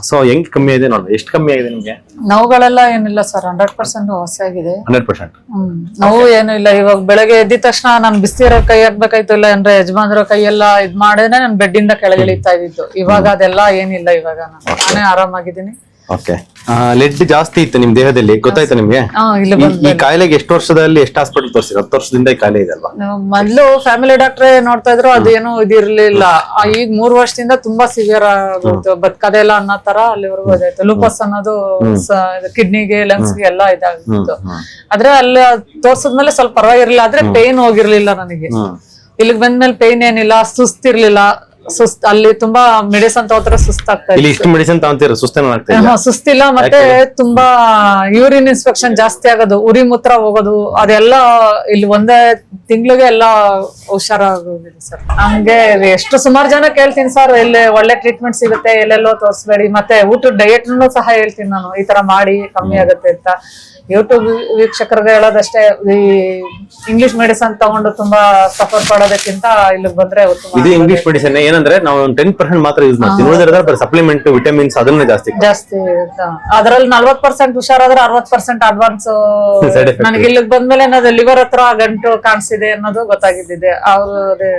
So ಹೆಂಗ್ ಕಮ್ಮಿ ಆಗಿದೆ ನೋಡಿ, ಎಷ್ಟು ಕಮ್ಮಿ ಆಗಿದೆ ನಿಮ್ಗೆ? ನೋವುಗಳೆಲ್ಲ ಏನಿಲ್ಲ ಸರ್, 100% ವಾಸಿಯಾಗಿದೆ. 100%. ನೋವು ಏನು ಇಲ್ಲ. ಇವಾಗ ಬೆಳಗ್ಗೆ ಎದ್ದಿದ ತಕ್ಷಣ ನಾನು ಬಿಸಿರೋ ಕೈ ಹಾಕ್ಬೇಕಾಯ್ತು, ಇಲ್ಲ ಅಂದ್ರೆ ಯಜಮಾನ್ರ ಕೈಯೆಲ್ಲ ಇದ್ ಮಾಡಿದ್ರೆ ನಾನು ಬೆಡ್ ಇಂದ ಕೆಳಗೆ ಇಳಿತಾ ಇದ್ದಿದ್ದು. ಇವಾಗ ಅದೆಲ್ಲ ಏನಿಲ್ಲ, ಇವಾಗ ನಾನೇ ಆರಾಮಾಗಿದ್ದೀನಿ. ಓಕೆ. ಲೆಡ್ ಜಾಸ್ತಿ ಇತ್ತು ನಿಮ್ ದೇಹದಲ್ಲಿ, ಗೊತ್ತಾಯ್ತಾ ನಿಮ್ಗೆ? ಈ ಕಾಯಿಲೆಗೆ ಎಷ್ಟು ವರ್ಷದಲ್ಲಿ ಎಷ್ಟು ಹಾಸ್ಪಿಟಲ್ ತೋರಿಸಿದ್ರು? 10 ವರ್ಷದಿಂದ ಈ ಕಾಯಿಲೆ ಇದೆ ಅಲ್ವಾ? ಮೊದ್ಲು ಫ್ಯಾಮಿಲಿ ಡಾಕ್ಟ್ರೇ ನೋಡ್ತಾ ಇದ್ರು, ಅದೇನು ಇದಿರ್ಲಿಲ್ಲ. ಈಗ 3 ವರ್ಷದಿಂದ ತುಂಬಾ ಸಿವಿಯರ್ ಆಗೋಯ್ತು, ಬದುಕದೆಲ್ಲ ಅನ್ನೋ ತರ ಅಲ್ಲಿವರೆಗೂ ಇದಾಯ್ತು. ಲೂಪಸ್ ಅನ್ನೋದು ಕಿಡ್ನಿಗೆ ಲಂಗ್ಸ್ಗೆ ಎಲ್ಲ ಇದಾಗಿತ್ತು. ಆದ್ರೆ ಅಲ್ಲಿ ತೋರ್ಸದ್ಮೇಲೆ ಸ್ವಲ್ಪ ಪರವಾಗಿರ್ಲಿಲ್ಲ, ಆದ್ರೆ ಪೇನ್ ಹೋಗಿರ್ಲಿಲ್ಲ ನನಗೆ. ಇಲ್ಲಿಗೆ ಬಂದ್ಮೇಲೆ ಪೇನ್ ಏನಿಲ್ಲ, ಸುಸ್ತಿರ್ಲಿಲ್ಲ. ಅಲ್ಲಿ ತುಂಬಾ ಮೆಡಿಸನ್ ತಗೋತಾರೆ, ಸುಸ್ತಾಗ್ತಾ ಇಷ್ಟು ಮೆಡಿಸನ್ ತಗೊಂತೀರ, ಸುಸ್ತಿಲ್ಲ. ಮತ್ತೆ ತುಂಬಾ ಯೂರಿನ್ ಇನ್ಸ್ಪೆಕ್ಷನ್ ಜಾಸ್ತಿ ಆಗೋದು, ಉರಿ ಮೂತ್ರ ಹೋಗೋದು, ಅದೆಲ್ಲ ಇಲ್ಲಿ ಒಂದೇ ತಿಂಗಳಿಗೆ ಎಲ್ಲ ಹುಷಾರಾಗೋಗಿದೆ ಸರ್. ಹಂಗೆ ಎಷ್ಟು ಸುಮಾರು ಜನ ಕೇಳ್ತೀನಿ ಸರ್, ಇಲ್ಲಿ ಒಳ್ಳೆ ಟ್ರೀಟ್ಮೆಂಟ್ ಸಿಗುತ್ತೆ, ಎಲ್ಲೆಲ್ಲೋ ತೋರಿಸ್ಬೇಡಿ. ಮತ್ತೆ ಊಟದ ಡಯಟ್ ಸಹ ಹೇಳ್ತೀನಿ ನಾನು, ಈ ತರ ಮಾಡಿ ಕಮ್ಮಿ ಆಗುತ್ತೆ ಅಂತ. ಯೂಟ್ಯೂಬ್ ವೀಕ್ಷಕರಿಗೆ ಹೇಳೋದಷ್ಟೇ, ಈ ಇಂಗ್ಲಿಷ್ ಮೆಡಿಸನ್ ತಗೊಂಡು ತುಂಬಾ ಸಫರ್ ಪಡೋದಕ್ಕಿಂತ ಇಲ್ಲಿಗೆ ಬಂದ್ರೆ ಇದು ಇಂಗ್ಲಿಷ್ ಮೆಡಿಸನ್ ಏನಂದ್ರೆ ನಾವು 10% ಮಾತ್ರ ಯೂಸ್ ಮಾಡ್ತೀವಿ. ಸಪ್ಲಿಮೆಂಟ್ ವಿಟಮಿನ್ಸ್ ಅದನ್ನೇ ಜಾಸ್ತಿ ಅದ್ರಲ್ಲಿ 40% ಹುಷಾರಾದ್ರೆ 60% ಅಡ್ವಾನ್ಸ್. ನನಗೆ ಇಲ್ಲಿಗೆ ಬಂದ್ಮೇಲೆ ಅನ್ನೋದು ಲಿವರ್ ಹತ್ರ ಗಂಟು ಕಾಣಿಸಿದೆ ಅನ್ನೋದು ಗೊತ್ತಾಗಿದ್ದಿದೆ. ಅವರು ಅದೇ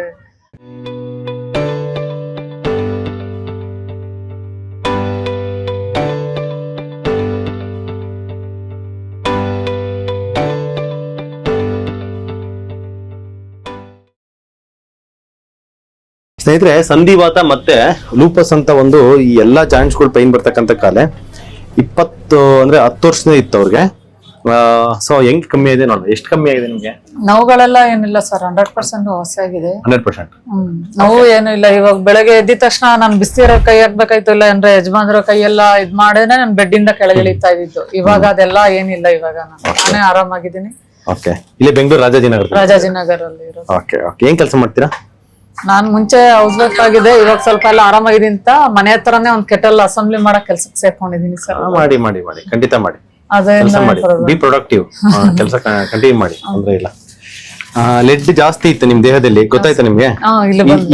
ಸ್ನೇಹಿತರೆ, ಸಂಧಿವಾತ ಮತ್ತೆ ಲೂಪಸ್ ಅಂತ ಒಂದು ಈ ಎಲ್ಲಾ ಜಾಯಿಂಟ್ಸ್ ಗಳು ಪೈನ್ ಬರ್ತಕ್ಕಂಥ ಕಾಲೆ 10 ವರ್ಷದಿಂದ ಇತ್ತು ಅವ್ರಿಗೆ. ಸೊ ಹೆಂಗ್ ಕಮ್ಮಿ ಆಗಿದೆ ನೋಡಿ, ಎಷ್ಟು ಕಮ್ಮಿ ಆಗಿದೆ ನಿಮ್ಗೆ? ನೋವುಗಳೆಲ್ಲ ಏನಿಲ್ಲ ಸರ್, 100% ವಾಸಿಯಾಗಿದೆ. 100%. ನೋವು ಏನು ಇಲ್ಲ. ಇವಾಗ ಬೆಳಗ್ಗೆ ಎದ್ದಿದ ತಕ್ಷಣ ನಾನು ಬಿಸಿರೋ ಕೈ ಹಾಕ್ಬೇಕಾಯ್ತು, ಇಲ್ಲ ಅಂದ್ರೆ ಯಜಮಾನ್ರ ಕೈಯೆಲ್ಲ ಇದ್ ಮಾಡಿದ್ರೆ ನಾನು ಬೆಡ್ ಇಂದ ಕೆಳಗೆ ಇಳಿತಾ ಇದ್ದಿದ್ದು. ಇವಾಗ ಅದೆಲ್ಲ ಏನಿಲ್ಲ, ಇವಾಗ ನಾನೇ ಆರಾಮಾಗಿದ್ದೀನಿ. ಓಕೆ. ಇಲ್ಲಿ ಬೆಂಗಳೂರು ರಾಜಾಜಿನಗರ್ ಅಲ್ಲಿ ಇರೋದು. Okay okay. ಏನ್ ಕೆಲಸ ಮಾಡ್ತೀರಾ? ನಾನ್ ಮುಂಚೆ ಹೌಸ್ ವೈಫ್ ಆಗಿದೆ, ಇವಾಗ ಸ್ವಲ್ಪ ಎಲ್ಲ ಆರಾಮಾಗಿದ್ದೀನಿ ಅಂತ ಮನೆ ಹತ್ರನೇ ಒಂದ್ ಕೆಟಲ್ ಅಸೆಂಬ್ಲಿ ಮಾಡಕ್ ಕೆಲ್ಸಕ್ಕೆ ಸೇರ್ಕೊಂಡಿದೀನಿ ಸರ್. ಮಾಡಿ ಮಾಡಿ ಮಾಡಿ, ಖಂಡಿತ ಮಾಡಿ. ಬಿ ಪ್ರೊಡಕ್ಟಿವ್, ಕೆಲಸ ಕಂಟಿನ್ಯೂ ಮಾಡಿ, ತೊಂದ್ರೆ ಇಲ್ಲ. ಲೆಡ್ ಜಾಸ್ತಿ ಇತ್ತು ನಿಮ್ ದೇಹದಲ್ಲಿ, ಗೊತ್ತಾಯ್ತಾ ನಿಮ್ಗೆ?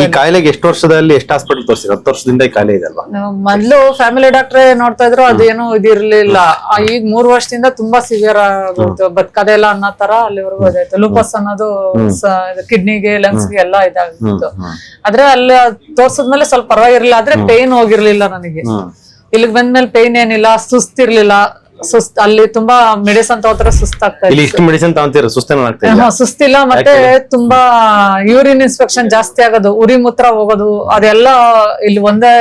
ಈ ಕಾಯಿಲೆಗೆ ಎಷ್ಟು ವರ್ಷದಲ್ಲಿ ಎಷ್ಟು ಹಾಸ್ಪಿಟಲ್ ತೋರಿಸಿದ್ರು? 10 ವರ್ಷದಿಂದ ಈ ಕಾಯಿಲೆ ಇದೆ ಅಲ್ವಾ? ಮೊದ್ಲು ಫ್ಯಾಮಿಲಿ ಡಾಕ್ಟ್ರೇ ನೋಡ್ತಾ ಇದ್ರು, ಅದೇನು ಇದಿರ್ಲಿಲ್ಲ. ಈಗ 3 ವರ್ಷದಿಂದ ತುಂಬಾ ಸಿವಿಯರ್ ಆಗೋಯ್ತು, ಬದುಕದೆಲ್ಲ ಅನ್ನೋ ತರ ಅಲ್ಲಿವರೆಗೂ ಇದಾಯ್ತು. ಲೂಪಸ್ ಅನ್ನೋದು ಕಿಡ್ನಿಗೆ ಲಂಗ್ಸ್ಗೆ ಎಲ್ಲ ಇದಾಗಿತ್ತು. ಆದ್ರೆ ಅಲ್ಲಿ ತೋರ್ಸದ್ಮೇಲೆ ಸ್ವಲ್ಪ ಪರವಾಗಿರ್ಲಿಲ್ಲ, ಆದ್ರೆ ಪೇನ್ ಹೋಗಿರ್ಲಿಲ್ಲ ನನಗೆ. ಇಲ್ಲಿಗೆ ಬಂದ್ಮೇಲೆ ಪೇನ್ ಏನಿಲ್ಲ, ಸುಸ್ತಿರ್ಲಿಲ್ಲ. ಅಲ್ಲಿ ತುಂಬಾ ಮೆಡಿಸನ್ ತಗೋತಾರೆ, ಸುಸ್ತಾಗ್ತಾ ಇಷ್ಟು ಮೆಡಿಸನ್ ತಗೊಂತೀರ, ಸುಸ್ತಿಲ್ಲ. ಮತ್ತೆ ತುಂಬಾ ಯೂರಿನ್ ಇನ್ಸ್ಪೆಕ್ಷನ್ ಜಾಸ್ತಿ ಆಗೋದು, ಉರಿ ಮೂತ್ರ ಹೋಗೋದು, ಅದೆಲ್ಲ ಇಲ್ಲಿ ಒಂದೇ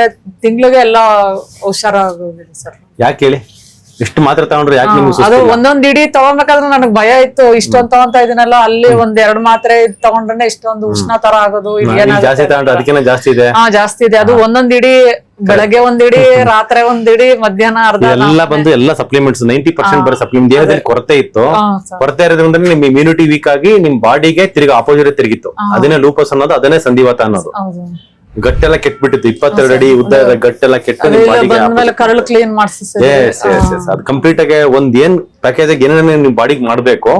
ತಿಂಗಳಿಗೆ ಎಲ್ಲ ಹುಷಾರಾಗೋಗಿದೆ ಸರ್. ಯಾಕೆ ಹೇಳಿ, ಎಷ್ಟು ಮಾತ್ರ ತಗೊಂಡ್ರೆ ಯಾಕೆ? ಅದು ಒಂದೊಂದ್ ಇಡೀ ತಗೊಂಬೇಕಾದ್ರೆ ನನಗ್ ಭಯ ಇತ್ತು, ಇಷ್ಟೊಂದ್ ತಗೊಂತ ಇದೀನಲ್ಲ, ಅಲ್ಲಿ 1-2 ಮಾತ್ರೆ ತಗೊಂಡ್ರೆ ಇಷ್ಟೊಂದು ಉಷ್ಣ ತರ ಆಗೋದು. ಜಾಸ್ತಿ ಇದೆ. ಅದು ಒಂದೊಂದ್ ಇಡೀ, ಬೆಳಗ್ಗೆ 1 ಇಡೀ, ರಾತ್ರಿ 1 ಇಡೀ, ಮಧ್ಯಾಹ್ನ ಅರ್ಧ. ಎಲ್ಲ ಬಂದು ಎಲ್ಲ ಸಪ್ಲಿಮೆಂಟ್ಸ್ 90% ಬರೋ ಸಪ್ಲಿಮೆಂಟ್. ದೇಹದಲ್ಲಿ ಕೊರತೆ ಇತ್ತು, ಕೊರತೆ ಇರೋದ್ರಿಂದ ನಿಮ್ ಇಮ್ಯುನಿಟಿ ವೀಕ್ ಆಗಿ ನಿಮ್ ಬಾಡಿಗೆ ತಿರ್ಗಿ ಆಪೋಸಿಟ್ ತಿರುಗಿತ್ತು. ಅದನ್ನೇ ಲೂಪಸ್ ಅನ್ನೋದು, ಅದನ್ನೇ ಸಂಧಿವಾತ ಅನ್ನೋದು. ಗಟ್ಟೆಲ್ಲ ಕೆಟ್ಬಿಟ್ಟಿತ್ತು, 22 ಅಡಿ ಉದ್ದ ಗಟ್ಟೆಲ್ಲ ಕೆಟ್ಟು ಕರಳು ಕ್ಲೀನ್ ಮಾಡಿಸಿ ಅದು ಕಂಪ್ಲೀಟ್ ಆಗಿ ಒಂದ್ ಏನ್ ಪ್ಯಾಕೇಜ್ ಏನೇನು ನಿಮ್ ಬಾಡಿಗೆ ಮಾಡ್ಬೇಕು,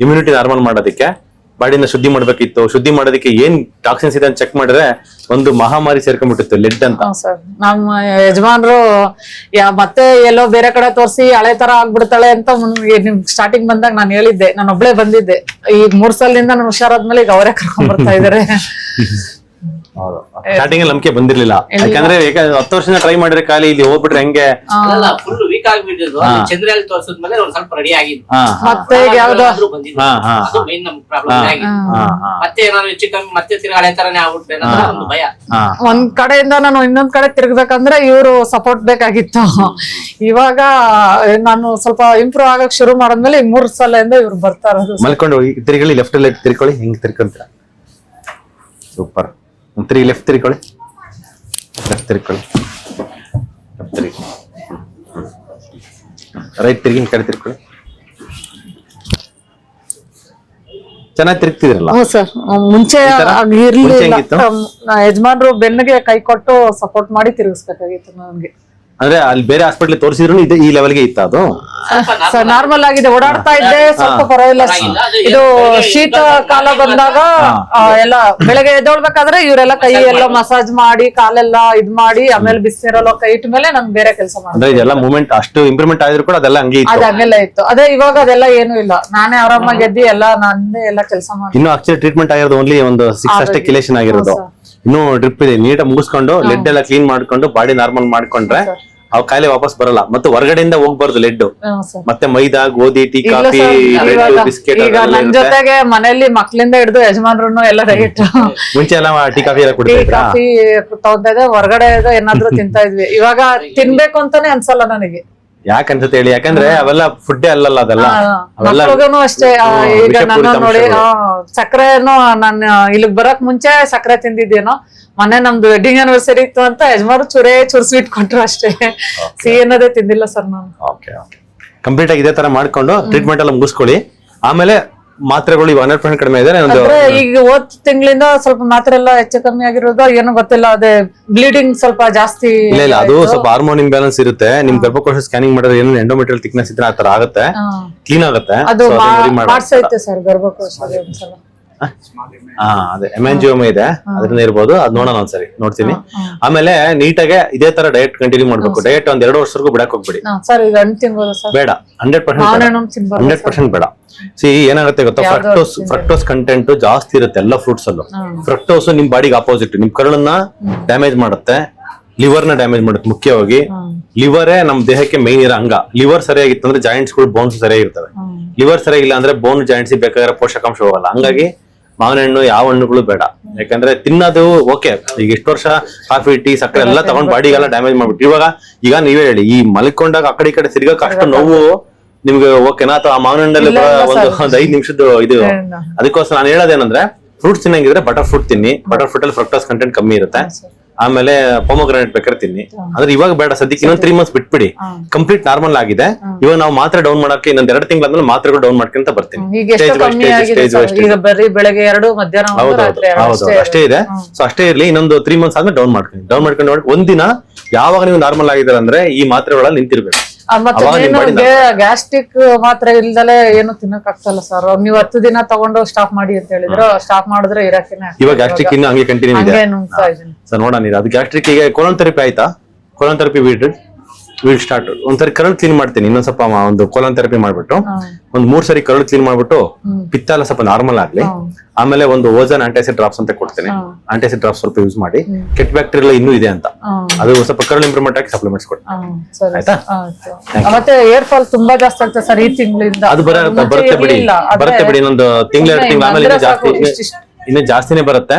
ಇಮ್ಯುನಿಟಿ ನಾರ್ಮಲ್ ಮಾಡೋದಕ್ಕೆ, ಬಾಡಿನ ಶುದ್ಧಿ ಮಾಡ್ಬೇಕಿತ್ತು. ಶುದ್ಧಿ ಮಾಡೋದಕ್ಕೆ ಏನ್ ಟಾಕ್ಸಿನ್ಸ್ ಇದೆ ಅಂತ ಚೆಕ್ ಮಾಡಿದ್ರೆ ಒಂದು ಮಹಾಮಾರಿ ಸೇರ್ಕೊಂಡ್ಬಿಟ್ಟಿತ್ತು, ಲೆಡ್ ಅಂತ. ನಮ್ಮ ಯಜಮಾನ್ರು ಮತ್ತೆ ಎಲ್ಲೋ ಬೇರೆ ಕಡೆ ತೋರಿಸಿ ಹಳೆ ತರ ಆಗ್ಬಿಡ್ತಾಳೆ ಅಂತ ನಿಮ್ ಸ್ಟಾರ್ಟಿಂಗ್ ಬಂದಾಗ ನಾನು ಹೇಳಿದ್ದೆ. ನಾನು ಒಬ್ಳೆ ಬಂದಿದ್ದೆ. ಈಗ 3 ಸಲದಿಂದ ನಾನು ಹುಷಾರಾದ್ಮೇಲೆ ಈಗ ಅವರೇ ಕರ್ಕೊಂಡ್ ಬರ್ತಾ ಇದಾರೆ. ಸ್ಟಾರ್ಟಿಂಗ್ ನಂಬಿಕೆ ಬಂದಿರ್ಲಿಲ್ಲ, ಯಾಕಂದ್ರೆ 10 ವರ್ಷ ಟ್ರೈ ಮಾಡಿದ್ರೆ ಖಾಲಿ ಇಲ್ಲಿ ಹೋಗ್ಬಿಟ್ರೆ ಹೆಂಗೆ ಫುಲ್ ವೀಕ್ ಆಗ್ಬಿಟ್ಟಿದ್ದು. ಚಂದ್ರಲ್ಲಿ ತೋರ್ಸಿದ್ಮೇಲೆ ಒಂದ್ ಸ್ವಲ್ಪ ರೆಡಿ ಆಗಿದ್ದು, ಮತ್ತೆ ಮತ್ತೆ ನಾನು ಹೆಚ್ಚು ಕಮ್ಮಿ ಮತ್ತೆ ತಿರ್ಗಿ ಹಳೆ ತರನೇ ಆಗ್ಬಿಟ್ರೆ ಒಂದು ಭಯ. ಒಂದ್ ಕಡೆಯಿಂದ ನಾನು ಇನ್ನೊಂದ್ ಕಡೆ ತಿರ್ಗ್ಬೇಕಂದ್ರೆ ಇವ್ರು ಸಪೋರ್ಟ್ ಬೇಕಾಗಿತ್ತು. ಇವಾಗ ನಾನು ಸ್ವಲ್ಪ ಇಂಪ್ರೂವ್ ಆಗಕ್ ಶುರು ಮಾಡಿದ್ಮೇಲೆ ಈಗ 3 ಸಲದಿಂದ ಇವ್ರು ಬರ್ತಾ ಇರೋದು. ಮಲ್ಕೊಂಡು ತಿರ್ಕೊಳ್ಳಿ, ಲೆಫ್ಟ್ ಲೆಫ್ಟ್ ತಿರ್ಕೊಳ್ಳಿ, ಹಿಂಗ್ ತಿರ್ಕೊಂತೀರ. ಸೂಪರ್. 3 ಲೆಫ್ಟ್ ತಿರ್ಕೊಳ್ಳಿ, ಲೆಫ್ಟ್ ತಿರ್ಕೊಳ್ಳಿ, ಲೆಫ್ಟ್ ತಿರ್ಗಿ, ರೈಟ್ ತಿರ್ಗಿ, ಕಡೆ ತಿರ್ಕೊಳ್ಳಿ. ಚೆನ್ನಾಗಿ ತಿರ್ಗ್ತಿದ್ರಲ್ಲ? ಸರ್, ಮುಂಚೆ ಯಜಮಾನ್ರು ಬೆನ್ನಿಗೆ ಕೈ ಕೊಟ್ಟು ಸಪೋರ್ಟ್ ಮಾಡಿ ತಿರುಗಿಸ್ಬೇಕಾಗಿತ್ತು ನನ್ಗೆ. ಅಂದ್ರೆ ಅಲ್ಲಿ ಬೇರೆ ಹಾಸ್ಪಿಟಲ್ ತೋರಿಸಿದ್ರು ಈ ಲೆವೆಲ್ಗೆ ಇತ್ತ ಅದು? ಸರ್ ನಾರ್ಮಲ್ ಆಗಿದೆ, ಓಡಾಡ್ತಾ ಇದ್ದೆ, ಸ್ವಲ್ಪ ಪರವಾಗಿಲ್ಲ. ಇದು ಶೀತ ಕಾಲ ಬಂದಾಗ ಎಲ್ಲ ಬೆಳಗ್ಗೆ ಎದ್ದೊಳ್ಬೇಕಾದ್ರೆ ಇವರೆಲ್ಲ ಕೈ ಎಲ್ಲ ಮಸಾಜ್ ಮಾಡಿ ಕಾಲೆಲ್ಲ ಇದ್ ಮಾಡಿ ಆಮೇಲೆ ಬಿಸಿನೀರಲ್ಲ ಕೈ ಇಟ್ಟ ಮೇಲೆ ನನ್ ಬೇರೆ ಕೆಲಸ ಮಾಡಿ. ಅಂದ್ರೆ ಇದೆಲ್ಲ ಮೂವ್ಮೆಂಟ್ ಅಷ್ಟು ಇಂಪ್ರೂವ್ಮೆಂಟ್ ಆಗಿದ್ರು ಕೂಡ ಅದೆಲ್ಲ ಹಂಗೆ ಇತ್ತು. ಅದ್ ಹಂಗೆಲ್ಲ ಇತ್ತು. ಅದೇ ಇವಾಗ ಅದೆಲ್ಲ ಏನು ಇಲ್ಲ, ನಾನೇ ಆರಾಮಾಗಿ ಎದ್ದಿ ಎಲ್ಲ ನಂದೇ ಎಲ್ಲ ಕೆಲಸ ಮಾಡಿ. ಇನ್ನು ಆಕ್ಚುಲಿ ಟ್ರೀಟ್ಮೆಂಟ್ ಆಗಿರೋದು ಓನ್ಲಿ ಒಂದು 6 ಅಷ್ಟೇ ಕಿಲೇಷನ್ ಆಗಿರೋದು. ಇನ್ನು ಡ್ರಿಪ್ ಇದೆ, ನೀಟಾಗಿ ಮುಗಿಸ್ಕೊಂಡು ಲೆಡ್ ಎಲ್ಲ ಕ್ಲೀನ್ ಮಾಡ್ಕೊಂಡು ಬಾಡಿ ನಾರ್ಮಲ್ ಮಾಡ್ಕೊಂಡ್ರೆ ಅವ್ ಕಾಯಿಲೆ ವಾಪಸ್ ಬರಲ್ಲ. ಮತ್ತೆ ಹೊರಗಡೆಯಿಂದ ಹೋಗ್ಬಾರ್ದು ಲೆಡ್. ಮತ್ತೆ ಮೈದಾ, ಗೋಧಿ, ಟೀ, ಕಾಫಿ, ಬ್ರೆಡ್, ಬಿಸ್ಕೆಟ್ ಈಗ ನನ್ ಜೊತೆಗೆ ಮನೆಯಲ್ಲಿ ಮಕ್ಳಿಂದ ಹಿಡಿದು ಯಜಮಾನ್ರು ಎಲ್ಲ ಡಯಟ್. ಮುಂಚೆ ಎಲ್ಲ ಟೀ ಕಾಫಿ ಎಲ್ಲ ಕುಡಿತಾ ಕಾಫಿ ತಗೊಂತಾ ಇದ್ದೆ, ಹೊರಗಡೆ ಏನಾದ್ರು ತಿಂತಾ ಇದ್ವಿ. ಇವಾಗ ತಿನ್ಬೇಕು ಅಂತಾನೆ ಅನ್ಸಲ್ಲ ನನಗೆ. ಯಾಕಂತ ಹೇಳಿ, ಯಾಕಂದ್ರೆ ಅವೆಲ್ಲ ಫುಡ್ ಅಲ್ಲಲ್ಲ, ಅದೆಲ್ಲ ಮಕ್ಳಿಗೂ ಅಷ್ಟೇ. ಈಗ ನನ್ನ ನೋಡಿ ಸಕ್ಕರೆನು ನಾನು ಇಲ್ಲಿಗ್ ಬರಕ್ ಮುಂಚೆ ಸಕ್ಕರೆ ತಿಂದಿದ್ದೇನೋ. ಮೊನ್ನೆ ನಮ್ದು ವೆಡ್ಡಿಂಗ್ ಆನಿವರ್ಸರಿ ಇತ್ತು ಅಂತ ಯಜಮಾರು ಚೂರು ಸ್ವೀಟ್ ಕೊಟ್ರು ಅಷ್ಟೇ. ಸಿಹಿ ಅನ್ನೋದೇ ತಿಂದಿಲ್ಲ ಸರ್ ನಾನು. ಕಂಪ್ಲೀಟ್ ಆಗಿ ಇದೇ ತರ ಮಾಡ್ಕೊಂಡು ಟ್ರೀಟ್ಮೆಂಟ್ ಎಲ್ಲ ಮುಗಿಸ್ಕೊಳ್ಳಿ. ಆಮೇಲೆ ಮಾತ್ರೆಗಳು ಇವಾಗ 100% ಕಡಿಮೆ ಇದೆ. ಈಗ ಹೋದ್ ತಿಂಗಳಿಂದ ಸ್ವಲ್ಪ ಮಾತ್ರೆ ಎಲ್ಲ ಹೆಚ್ಚು ಕಮ್ಮಿ ಆಗಿರೋದು ಏನೋ ಗೊತ್ತಿಲ್ಲ. ಅದೇ ಬ್ಲೀಡಿಂಗ್ ಸ್ವಲ್ಪ ಜಾಸ್ತಿ. ಇಲ್ಲ ಅದು ಸ್ವಲ್ಪ ಹಾರ್ಮೋನ್ ಇಂಬ್ಯಾಲೆನ್ಸ್ ಇರುತ್ತೆ. ನಿಮ್ ಗರ್ಭಕೋಶ ಸ್ಕ್ಯಾನಿಂಗ್ ಮಾಡಿದ್ರೆ ಏನು ಎಂಡೋಮೆಟ್ರಿಯಲ್ ಥಿಕ್ನೆಸ್ ಇದ್ರೆ ಆತರ ಆಗುತ್ತೆ, ಕ್ಲೀನ್ ಆಗುತ್ತೆ. ಅದು ಮಾಡ್ಸೈತೆ ಸರ್ ಗರ್ಭಕೋಶ ಒಂದ್ಸಲ. ಅದೇ ಎಮ್ಯಾಂಜಿಯೋಮ ಇದೆ, ಅದರಿಂದ ಇರ್ಬೋದು. ಅದ್ ನೋಡೋಣ ಒಂದ್ಸರಿ, ನೋಡ್ತೀನಿ. ಆಮೇಲೆ ನೀಟಾಗೆ ಇದೇ ತರ ಡಯಟ್ ಕಂಟಿನ್ಯೂ ಮಾಡ್ಬೇಕು. ಡಯಟ್ ಒಂದ್ 2 ವರ್ಷವರೆಗೂ ಬಿಡಕ್ ಹೋಗ್ಬಿಡಿ ಸರ್. ಈಗ ಹಣ್ಣು ತಿನ್ಬೋದು ಸರ್? ಬೇಡ, 100% ಬೇಡ. ಏನಾಗುತ್ತೆ ಗೊತ್ತಾ, ಫ್ರಕ್ಟೋಸ್ ಕಂಟೆಂಟ್ ಜಾಸ್ತಿ ಇರುತ್ತೆ ಎಲ್ಲ ಫ್ರೂಟ್ಸ್ ಅಲ್ಲೂ. ಫ್ರಕ್ಟೋಸ್ ನಿಮ್ ಬಾಡಿಗೆ ಆಪೋಸಿಟ್, ನಿಮ್ ಕರುಳನ್ನ ಡ್ಯಾಮೇಜ್ ಮಾಡುತ್ತೆ, ಲಿವರ್ ನ ಡ್ಯಾಮೇಜ್ ಮಾಡುತ್ತೆ. ಮುಖ್ಯವಾಗಿ ಲಿವರೇ ನಮ್ ದೇಹಕ್ಕೆ ಮೇನ್ ಇರೋ ಅಂಗ. ಲಿವರ್ ಸರಿಯಾಗಿತ್ತು ಅಂದ್ರೆ ಜಾಯಿಂಟ್ಸ್ ಗಳು, ಬೋನ್ಸ್ ಸರಿಯಾಗಿರ್ತವೆ. ಲಿವರ್ ಸರಿಯಾಗಿಲ್ಲ ಅಂದ್ರೆ ಬೋನ್ ಜಾಯಿಂಟ್ಸ್ ಬೇಕಾದ್ರೆ ಪೋಷಕಾಂಶ ಹೋಗಲ್ಲ. ಹಂಗಾಗಿ ಮಾವಿನ ಹಣ್ಣು, ಯಾವ ಹಣ್ಣುಗಳು ಬೇಡ. ಯಾಕಂದ್ರೆ ತಿನ್ನೋದು ಓಕೆ, ಈಗ ಇಷ್ಟು ವರ್ಷ ಕಾಫಿ, ಟೀ, ಸಕ್ಕರೆ ಎಲ್ಲ ತಗೊಂಡ್ ಬಾಡಿಗೆಲ್ಲ ಡ್ಯಾಮೇಜ್ ಮಾಡ್ಬಿಟ್ಟು ಈಗ ನೀವೇ ಹೇಳಿ, ಈ ಮಲ್ಕೊಂಡಾಗ ಆ ಕಡೆ ಸಿರ್ಗಕ್ಕೆ ಅಷ್ಟು ನೋವು ನಿಮ್ಗೆ ಓಕೆನಾ? ಅಥವಾ ಆ ಮಾವಿನ ಹಣ್ಣಲ್ಲಿ ಒಂದು 5 ನಿಮಿಷದ್ದು ಇದು. ಅದಕ್ಕೋಸ್ಕರ ನಾನು ಹೇಳೋದೇನಂದ್ರೆ, ಫ್ರೂಟ್ಸ್ ತಿನ್ನಂಗಿದ್ರೆ ಬಟರ್ ಫ್ರೂಟ್ ತಿನ್ನಿ. ಬಟರ್ ಫ್ರೂಟ್ ಅಲ್ಲಿ ಫ್ರಕ್ಟೋಸ್ ಕಂಟೆಂಟ್ ಕಮ್ಮಿ ಇರುತ್ತೆ. ಆಮೇಲೆ ಪೊಮೊಗ್ರಾನೇಟ್ ಬೇಕಾದ್ರೆ ತಿನ್ನಿ. ಅಂದ್ರೆ ಇವಾಗ ಬೇಡ, ಸದ್ಯಕ್ಕೆ ಇನ್ನೊಂದು 3 ಮಂತ್ಸ್ ಬಿಟ್ಬಿಡಿ. ಕಂಪ್ಲೀಟ್ ನಾರ್ಮಲ್ ಆಗಿದೆ. ಇವಾಗ ನಾವು ಮಾತ್ರ ಡೌನ್ ಮಾಡಕ್ಕೆ ಇನ್ನೊಂದ್ 2 ತಿಂಗಳಾದ್ಮೇಲೆ ಮಾತ್ರೆಗಳು ಡೌನ್ ಮಾಡ್ಕೊಂತ ಬರ್ತೀನಿ. ಬೆಳಗ್ಗೆ 2 ಮಧ್ಯಾಹ್ನ. ಹೌದು, ಅಷ್ಟೇ ಇದೆ. ಸೊ ಅಷ್ಟೇ ಇರ್ಲಿ. ಇನ್ನೊಂದು 3 ಮಂತ್ಸ್ ಆದ್ಮೇಲೆ ಡೌನ್ ಮಾಡ್ಕೊಂಡು ಒಂದಿನ ಯಾವಾಗ ನೀವು ನಾರ್ಮಲ್ ಆಗಿದ್ದಾರೆ ಅಂದ್ರೆ ಈ ಮಾತ್ರೆಗಳಲ್ಲಿ ನಿಂತಿರ್ಬೇಕು. ಗ್ಯಾಸ್ಟ್ರಿಕ್ ಮಾತ್ರ ಇಲ್ದಲೆ ಏನು ತಿನ್ನಕ್ ಆಗ್ತಲ್ಲ ಸರ್. ನೀವು 10 ದಿನ ತಗೊಂಡು ಸ್ಟಾಪ್ ಮಾಡಿ ಅಂತ ಹೇಳಿದ್ರು, ಸ್ಟಾಪ್ ಮಾಡಿದ್ರೆ ಇರಕ್ಕೆ. ಇವಾಗ ಗ್ಯಾಸ್ಟ್ರಿಕ್ ಇನ್ನು ಹಂಗೆ ಕಂಟಿನ್ಯೂ ಇದೆ ಸರ್. ನೋಡೋಣ, ಅದು ಗ್ಯಾಸ್ಟ್ರಿಕ್ ಗೆ ಕೋಲನ್ ಥೆರಪಿ ಆಯ್ತಾ? Colon therapy will start. ಒಂದ್ಸರಿ ಕರಳು ಕ್ಲೀನ್ ಮಾಡ್ತೀನಿ. ಇನ್ನೊಂದ್ ಸ್ವಲ್ಪ ಒಂದು ಕೋಲನ್ ಥೆರಪಿ ಮಾಡ್ಬಿಟ್ಟು ಒಂದ್ 3 ಸರಿ ಕರಳು ಕ್ಲೀನ್ ಮಾಡ್ಬಿಟ್ಟು ಪಿತ್ತ ಎಲ್ಲ ಸ್ವಲ್ಪ ನಾರ್ಮಲ್ ಆಗ್ಲಿ. ಆಮೇಲೆ ಒಂದು ಓಜನ್ ಆಂಟಾಸಿಡ್ ಡ್ರಾಪ್ಸ್ ಅಂತ ಕೊಡ್ತೇನೆ. ಆಂಟಾಸಿಡ್ ಡ್ರಾಪ್ಸ್ ಸ್ವಲ್ಪ ಯೂಸ್ ಮಾಡಿ. ಕೆಟ್ಟ ಬ್ಯಾಕ್ಟೀರಿಯಾ ಇನ್ನೂ ಇದೆ ಅಂತ, ಅದು ಸ್ವಲ್ಪ ಕರಳು ಇಂಪ್ರೂವ್ಮೆಂಟ್ ಆಗಿ ಸಪ್ಲಿಮೆಂಟ್ಸ್ ಕೊಡ್ತೀನಿ. ಆಯ್ತಾ? ಮತ್ತೆ ಏರ್ ಫಾಲ್ ತುಂಬಾ ಜಾಸ್ತಿ ಆಗ್ತದೆ ಸರ್ ಈ ತಿಂಗಳಿಂದ. ಅದು ಬರುತ್ತೆ ಬಿಡಿ. ಇನ್ನೊಂದು ತಿಂಗಳು 2 ತಿಂಗಳು ಆಮೇಲೆ ಇನ್ನು ಜಾಸ್ತಿನೇ ಬರುತ್ತೆ.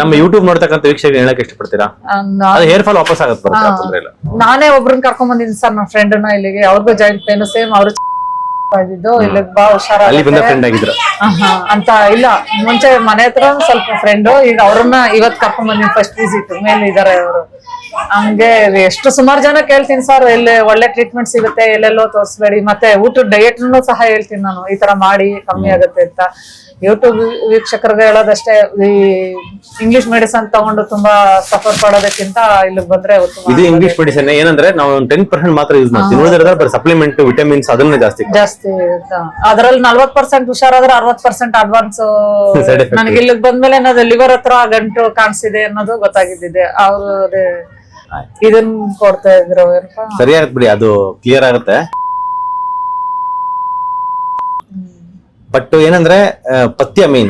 ನಮ್ಮ ಯೂಟ್ಯೂಬ್ ನೋಡ್ತಕ್ಕಂಥ ವೀಕ್ಷಕರಿಗೆ ಹೇಳಕ್ ಇಷ್ಟಪಡ್ತೀರಾ? ಹೇರ್ ಫಾಲ್ ವಾಪಸ್ ಆಗತ್ತೆ. ನಾನೇ ಒಬ್ರನ್ನ ಕರ್ಕೊಂಡ್ ಬಂದಿದ್ದೀನಿ ಸರ್, ನನ್ನ ಫ್ರೆಂಡ್ ನ ಇಲ್ಲಿಗೆ. ಅವ್ರಿಗೂ ಜಾಯಿಂಟ್ ಪೇನ್ ಸೇಮ್. ಅವ್ರು ಇಲ್ಲಿಗೆ ಬಾ ಹುಷಾರಾಗಿ ಫ್ರೆಂಡ್ ಆಗಿದ್ರು ಅಂತ. ಇಲ್ಲ, ಮುಂಚೆ ಮನೆ ಹತ್ರ ಸ್ವಲ್ಪ ಫ್ರೆಂಡ್. ಈಗ ಅವ್ರನ್ನ ಇವತ್ ಕರ್ಕೊಂಡ್ ಬಂದಿನಿ ಫಸ್ಟ್ ವಿಸಿಟ್. ಮೇಲೆ ಇದಾರೆ ಅವರು. ಹಂಗೆ ಎಷ್ಟು ಸುಮಾರು ಜನ ಕೇಳ್ತೀನಿ ಸರ್, ಎಲ್ಲಿ ಒಳ್ಳೆ ಟ್ರೀಟ್ಮೆಂಟ್ ಸಿಗುತ್ತೆ, ಎಲ್ಲೆಲ್ಲೋ ತೋರಿಸ್ಬೇಡಿ. ಮತ್ತೆ ಊಟದ ಡಯಟ್ ಸಹ ಹೇಳ್ತೀನಿ ನಾನು, ಈ ತರ ಮಾಡಿ ಕಮ್ಮಿ ಆಗುತ್ತೆ ಅಂತ. ಯೂಟ್ಯೂಬ್ ವೀಕ್ಷಕರಿಗೆ ಹೇಳೋದಷ್ಟೇ, ಈ ಇಂಗ್ಲಿಷ್ ಮೆಡಿಸನ್ ತಗೊಂಡು ತುಂಬಾ ಸಫರ್ ಪಡೋದಕ್ಕಿಂತ ಇಲ್ಲಿಗೆ ಬಂದ್ರೆ ಇದು ಇಂಗ್ಲಿಷ್ ಮೆಡಿಸನ್ ಏನಂದ್ರೆ ನಾವು 10% ಮಾತ್ರ ಯೂಸ್ ಮಾಡ್ತೀವಿ. ಉಳಿದ್ರೆ ಸಪ್ಲಿಮೆಂಟ್, ವಿಟಮಿನ್ಸ್ ಅದನ್ನೇ ಜಾಸ್ತಿ ಅದ್ರಲ್ಲಿ 40% ಹುಷಾರಾದ್ರೆ 60% ಅಡ್ವಾನ್ಸ್. ನನಗೆ ಇಲ್ಲಿಗೆ ಬಂದ್ಮೇಲೆ ಏನಾದ್ರು ಲಿವರ್ ಹತ್ರ ಗಂಟು ಕಾಣಿಸಿದೆ ಅನ್ನೋದು ಗೊತ್ತಾಗಿದ್ದಿದೆ. ಅವರು ಅದೇ ಇದನ್ ಕೊಡ್ತಾ ಇದ್ರು. ಸರಿಯಾಗುತ್ತೆ ಬಿಡಿ, ಅದು ಕ್ಲಿಯರ್ ಆಗುತ್ತೆ. ಬಟ್ ಏನಂದ್ರೆ ಪಥ್ಯ ಮೇನ್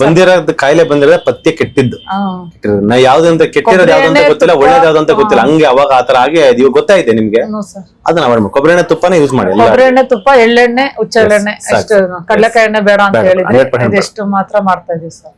ಬಂದಿರೋದು, ಕಾಯಿಲೆ ಬಂದಿರೋದು ಪಥ್ಯ ಕೆಟ್ಟಿದ್ದು. ನಾ ಯಾವ್ದಂತ ಕೆಟ್ಟಿರೋದು ಯಾವ್ದಂತ ಗೊತ್ತಿಲ್ಲ, ಒಳ್ಳೇದ್ ಯಾವ್ದಂತ ಗೊತ್ತಿಲ್ಲ. ಹಂಗೆ ಅವಾಗ ಆತರ ಆಗಿ ಇವಾಗ ಗೊತ್ತಾಯ್ತೆ ನಿಮ್ಗೆ. ಅದನ್ನ ಅವಾಯ್ಡ್ ಮಾಡಿ. ಕೊಬ್ಬರಿ ಎಣ್ಣೆ ತುಪ್ಪನೇ ಯೂಸ್ ಮಾಡಿ. ಕೊಬ್ಬರಿ ಎಣ್ಣೆ, ತುಪ್ಪ, ಎಳ್ಳೆಣ್ಣೆ, ಹುಚ್ಚೆಳ್ಳೆಣ್ಣೆ, ಕಡಲೆಕಾಯಿ ಎಣ್ಣೆ ಬೇಡ ಅಂತ ಹೇಳಿದ್ರೆ ಎಷ್ಟು ಮಾತ್ರ ಮಾಡ್ತಾ ಇದೀವಿ ಸರ್.